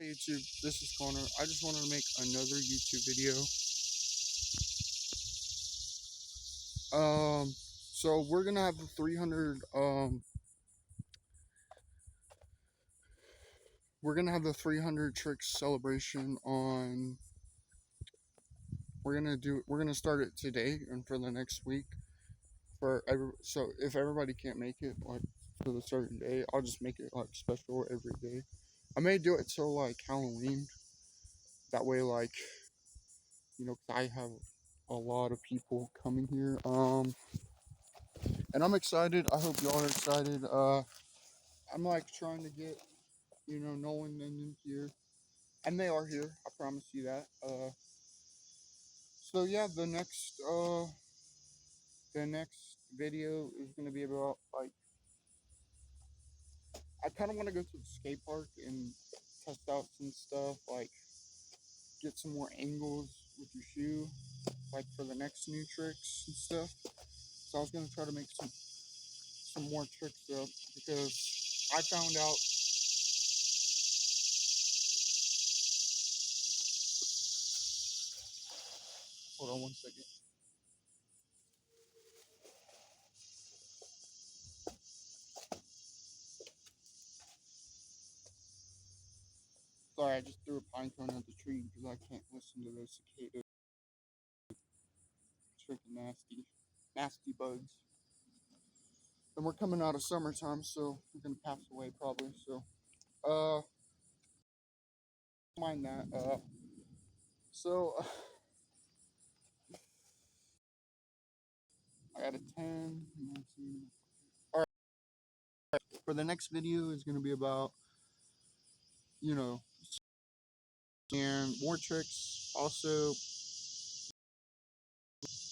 Hey YouTube, this is Connor. I just wanted to make another YouTube video. So we're gonna have the 300. We're gonna have the 300 tricks celebration on. We're gonna start it today and for the next week. So if everybody can't make it like for the certain day, I'll just make it like special every day. I may do it till like Halloween. That way, like cause I have a lot of people coming here. And I'm excited. I hope y'all are excited. I'm like trying to get, Nolan and them here, and they are here. I promise you that. So yeah, the next video is gonna be about like I kind of want to go to the skate park and test out some stuff, like get some more angles with your shoe, like for the next new tricks and stuff. So I was gonna try to make some more tricks up because I found out. Hold on one second. Sorry, I just threw a pine cone at the tree because I can't listen to those cicadas. Freaking nasty, nasty bugs. And we're coming out of summertime, so we're gonna pass away probably. So, mind that. So I got a 10, 19. All right. For the next video is gonna be about, you know, and more tricks. Also,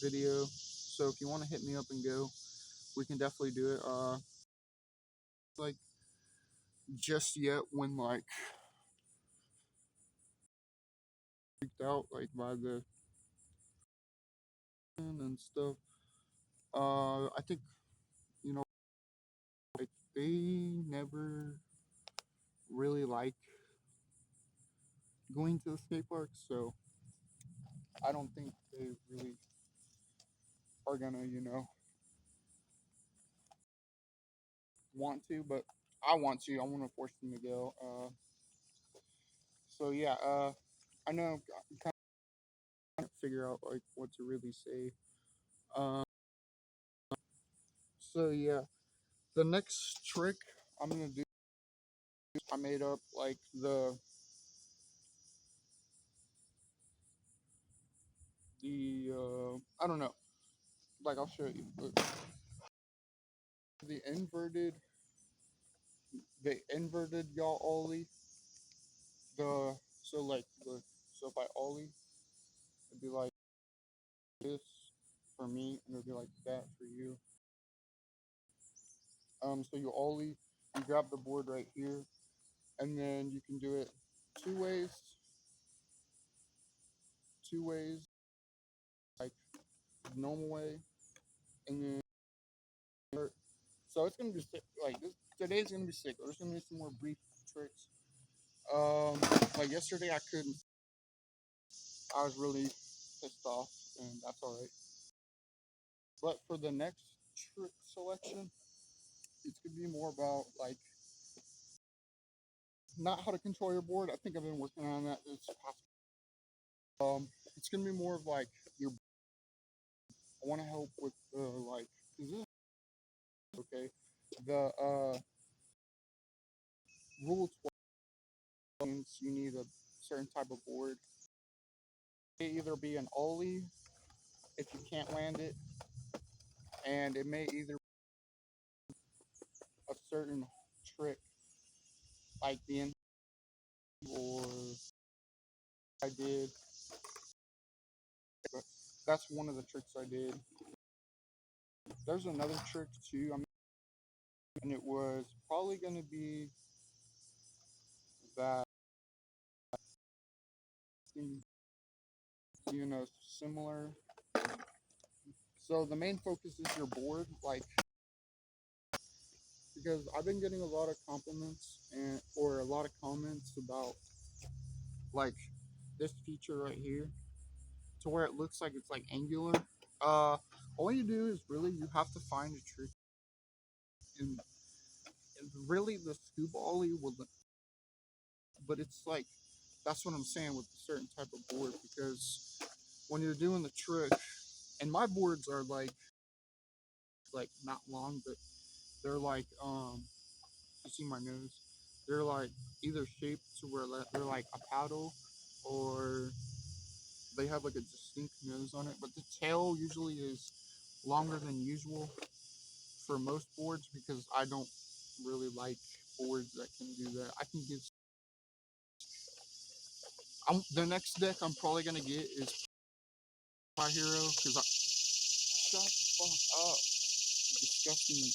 video. So if you want to hit me up and go, we can definitely do it. Like just yet when like freaked out like by the and stuff. I think like they never really like going to the skate park, so I don't think they really are gonna want to, but I want to. I want to force them to go. So yeah. I know I'm kind of figure out like what to really say. Um. So yeah, the next trick I'm gonna do. I made up like I don't know. Like I'll show you. Look. The inverted y'all ollie. So if I ollie, it'd be like this for me, and it'd be like that for you. So you ollie, you grab the board right here, and then you can do it two ways, like normal way, and then so it's gonna be sick. Like this today's gonna be sick. There's gonna be some more brief tricks. Like yesterday I couldn't. I was really pissed off, and that's all right. But for the next trick selection, it's gonna be more about like not how to control your board. I think I've been working on that this past. It's gonna be more of like your. I want to help with the like. Is this okay? The rule 12 means you need a certain type of board. It may either be an ollie if you can't land it, and it may either be a certain trick like the in or I did. But that's one of the tricks I did. There's another trick too. And it was probably going to be that, similar. So the main focus is your board, like, because I've been getting a lot of compliments or a lot of comments about like this feature right here to where it looks like it's like angular. Uh, all you do is really you have to find a trick, and, really the scuba ollie will, but it's like that's what I'm saying with a certain type of board because when you're doing the trick, and my boards are like not long, but they're like you see my nose, they're like either shaped to where they're like a paddle or they have like a distinct nose on it, but the tail usually is longer than usual for most boards because I don't really like boards that can do that. I can give the next deck I'm probably gonna get is My Hero because I shut the fuck up, disgusting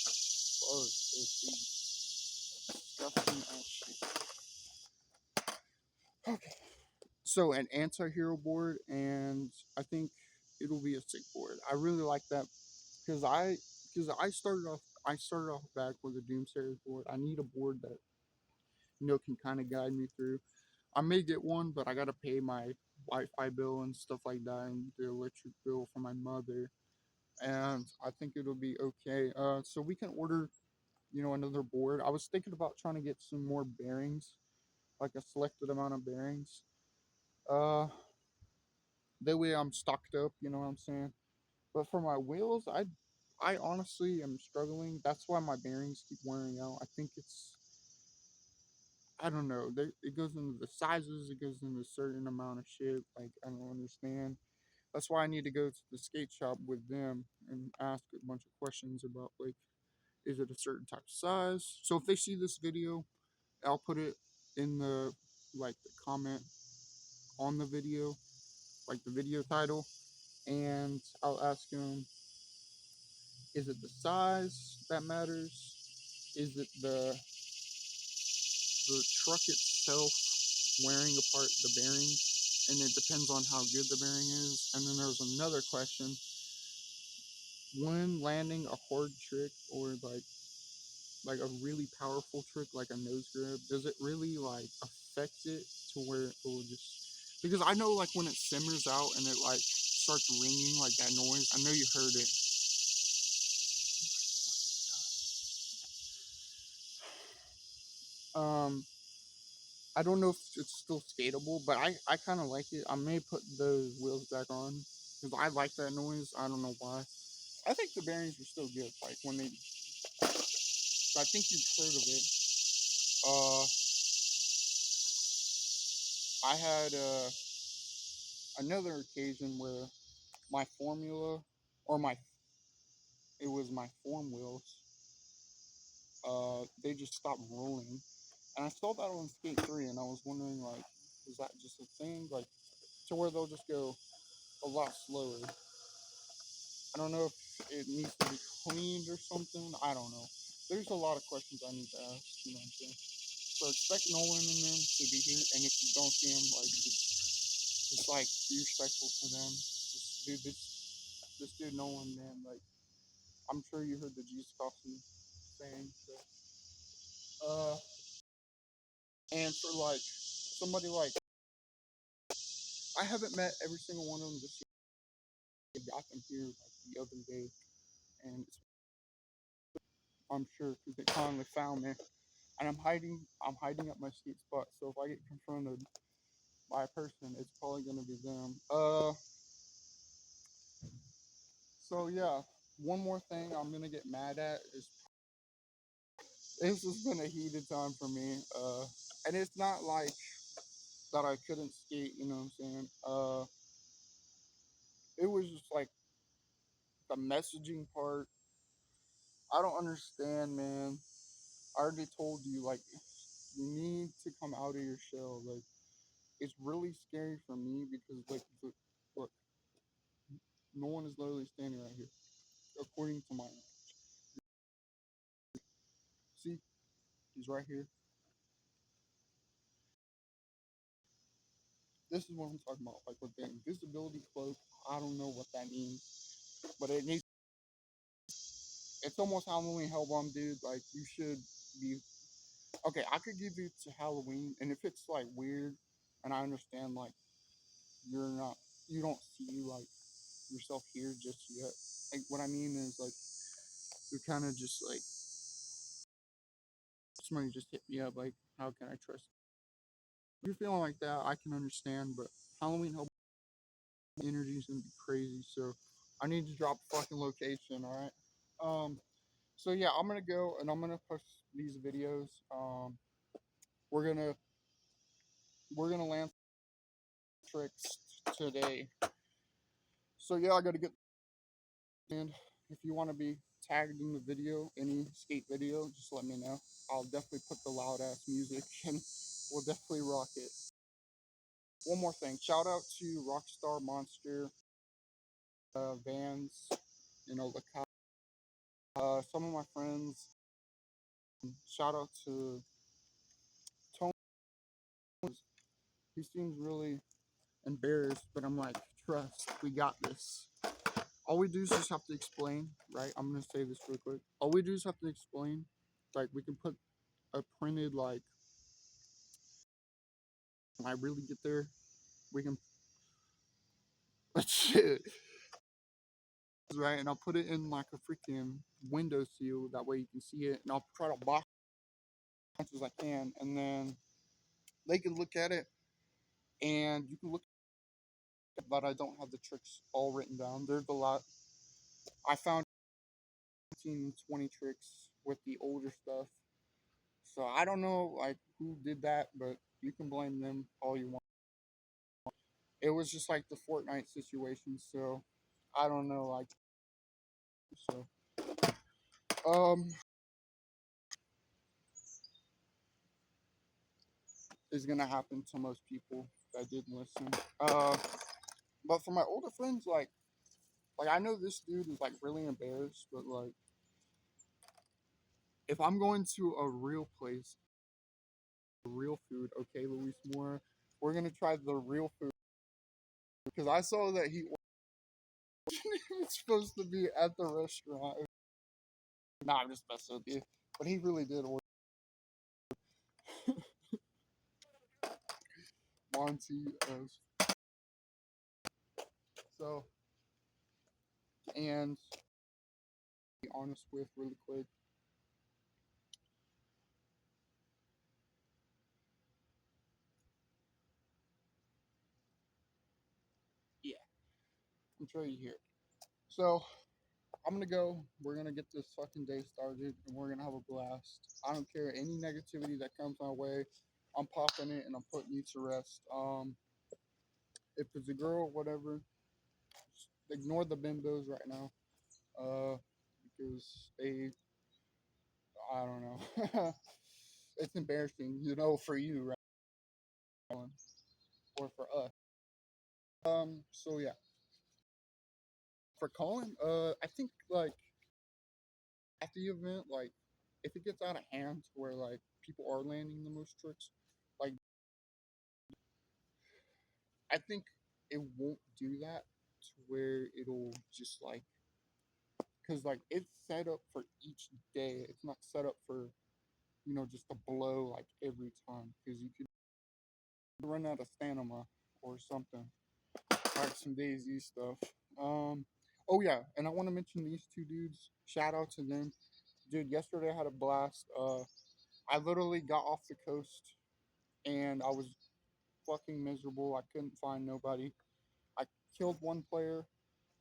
bug, disgusting ass shit. Okay, so an anti-hero board, and I think it'll be a sick board. I really like that because I started off back with a Doomsayers board. I need a board that can kind of guide me through. I may get one, but I gotta pay my Wi-Fi bill and stuff like that, and the electric bill for my mother. And I think it'll be okay. So we can order, another board. I was thinking about trying to get some more bearings, like a selected amount of bearings. Uh, that way I'm stocked up. You know what I'm saying? But for my wheels, I honestly am struggling. That's why my bearings keep wearing out. I think I don't know. It goes into the sizes. It goes into a certain amount of shit. Like I don't understand. That's why I need to go to the skate shop with them and ask a bunch of questions about like, is it a certain type of size? So if they see this video, I'll put it in the comment on the video, like the video title, and I'll ask them, is it the size that matters? Is it the truck itself wearing apart the bearing? And it depends on how good the bearing is. And then there's another question: when landing a hard trick or like a really powerful trick like a nose grab, does it really like affect it to where it will just, because I know like when it simmers out and it like starts ringing like that noise, I know you heard it. Um, I don't know if it's still skatable, but I kind of like it. I may put those wheels back on because I like that noise. I don't know why. I think the bearings were still good. Like when they, I think you've heard of it. Uh, I had another occasion where my formula or it was my form wheels. They just stopped rolling, and I saw that on Skate 3, and I was wondering like, is that just a thing, like to where they'll just go a lot slower? I don't know if it needs to be cleaned or something. I don't know. There's a lot of questions I need to ask. You know what I'm saying? So expect Nolan and them to be here, and if you don't see them, like just like be respectful to them. Just, dude, this dude Nolan, man, like I'm sure you heard the Jesus Coffee saying. So, and for like somebody like I haven't met every single one of them this year. I got them here like the other day, and I'm sure because they finally found me, and I'm hiding. I'm hiding at my skate spot. So if I get confronted by a person, it's probably gonna be them. So yeah, one more thing I'm gonna get mad at is this has been a heated time for me. And it's not like that I couldn't skate. You know what I'm saying? It was just like the messaging part. I don't understand, man. I already told you, like, you need to come out of your shell. Like, it's really scary for me because, like, look, no one is literally standing right here, according to my. See, he's right here. This is what I'm talking about. Like, with the invisibility cloak, I don't know what that means, but it needs. It's almost Halloween Hellbomb, dude. Like, you should be. Okay, I could give you to Halloween, and if it's, like, weird, And I understand like you're not, you don't see like yourself here just yet. Like what I mean is like you're kind of just like somebody just hit me up like how can I trust? If you're feeling like that, I can understand, but Halloween Hellboy energy is gonna be crazy, so I need to drop a fucking location, alright? So yeah, I'm gonna go and I'm gonna post these videos. We're gonna we're gonna land tricks today. So yeah, I gotta get and if you wanna be tagged in the video, any skate video, just let me know. I'll definitely put the loud ass music and we'll definitely rock it. One more thing, shout out to Rockstar Monster, Vans, you know, some of my friends. Shout out to Tony. He seems really embarrassed, but I'm like, trust, we got this. All we do is just have to explain, right? I'm gonna say this real quick. All we do is have to explain. Like we can put a printed like when I really get there, we can shit. Right, and I'll put it in like a freaking window seal. That way you can see it, and I'll try to box it as much as I can, and then they can look at it, and you can look. But I don't have the tricks all written down. There's a lot. I found 20 tricks with the older stuff. So I don't know like who did that, but you can blame them all you want. It was just like the Fortnite situation, so I don't know like so um is gonna happen to most people that didn't listen. But for my older friends, like I know this dude is like really embarrassed, but like if I'm going to a real place, real food, okay, Luis Moore, we're gonna try the real food because I saw that he was supposed to be at the restaurant. Nah, I'm just messing with you, but he really did order Monty as so. And to be honest with really quick, yeah, I'm sure you hear it. So I'm gonna go. We're gonna get this fucking day started, and we're gonna have a blast. I don't care any negativity that comes my way. I'm popping it, and I'm putting you to rest. If it's a girl, whatever, just ignore the bimbos right now. Because they, I don't know, it's embarrassing, you know, for you, right? Or for us. So yeah, for Colin, I think like at the event, like if it gets out of hand where like people are landing the most tricks, like I think it won't do that to where it'll just like because like it's set up for each day. It's not set up for just to blow like every time because you could run out of stamina or something like some DayZ stuff. Oh yeah, and I want to mention these two dudes. Shout out to them, dude. Yesterday I had a blast. I literally got off the coast and I was fucking miserable. I couldn't find nobody. I killed one player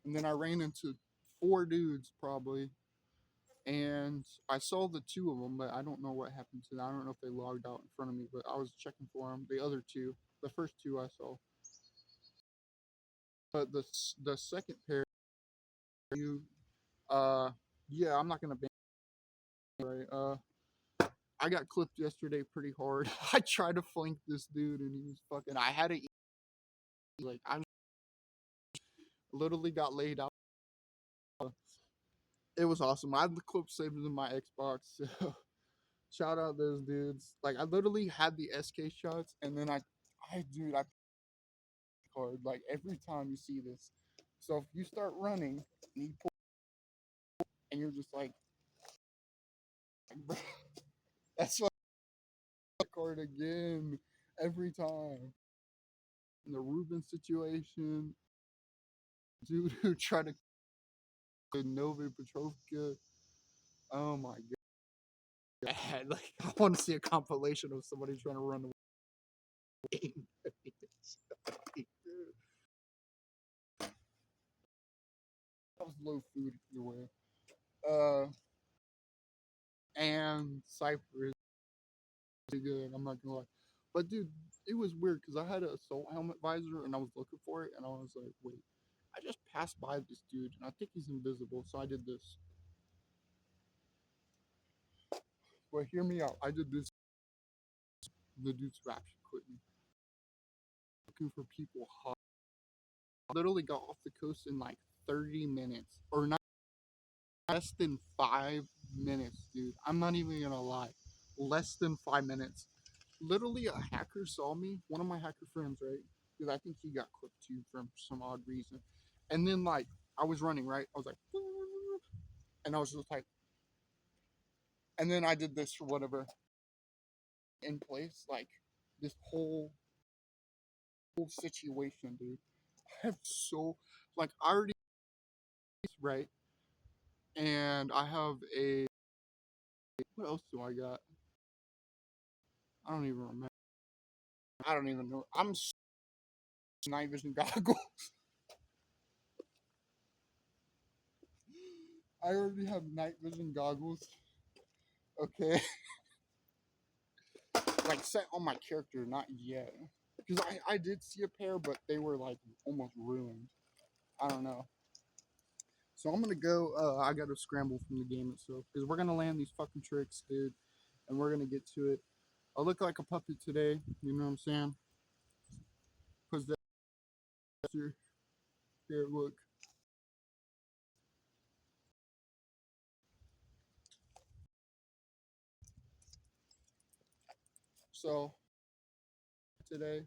and then I ran into four dudes probably. And I saw the two of them, but I don't know what happened to them. I don't know if they logged out in front of me, but I was checking for them. The other two, the first two I saw, but the second pair, you, uh, yeah, I'm not gonna ban. Right, I got clipped yesterday pretty hard. I tried to flank this dude, and he was fucking. I had it like I literally got laid out. It was awesome. I had the clip saved in my Xbox. So shout out those dudes. Like I literally had the SK shots, and then I card like every time you see this. So if you start running and you pull, and you're just like, that's what card again every time. in the Ruben situation, dude who tried to Novy Petrovka. Oh my god! Like I want to see a compilation of somebody trying to run away. That was low food either way. And Cypress is good. I'm not gonna lie, but dude, it was weird because I had a assault helmet visor and I was looking for it, and I was like, wait, I just passed by this dude and I think he's invisible, so I did this. But hear me out. I did this. The dude's actually quit me. Looking for people hot. I literally got off the coast in like 30 minutes, or not less than 5 minutes, dude. I'm not even gonna lie, less than 5 minutes. Literally, a hacker saw me. One of my hacker friends, right? Because I think he got clipped too for some odd reason. And then like I was running, right? I was like, and I was just like, and then I did this or whatever in place, like this whole situation, dude. I have so like I already right, and I have a what else do I got? I don't even remember. I don't even know. I'm night vision goggles. I already have night vision goggles. Okay, like set on my character, not yet. Because I did see a pair, but they were like almost ruined. I don't know. So I'm gonna go. I gotta scramble from the game itself because we're gonna land these fucking tricks, dude, and we're gonna get to it. I look like a puppet today. You know what I'm saying? Because that's your here. Look. So today